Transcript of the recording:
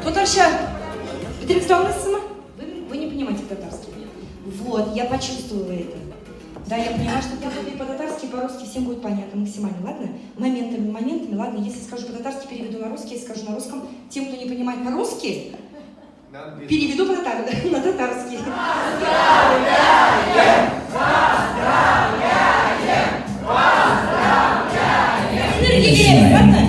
Тотарша, вы не понимаете татарский. Вот, я почувствовала это. Да, я понимаю, что и по-татарски, и по-русски всем будет понятно максимально, ладно? Моментами, ладно? Если скажу по-татарски, переведу на русский, если скажу на русском, тем, кто не понимает по-русски, переведу на татарский. Поздравляем! Поздравляем! Поздравляем! Энергия, ладно?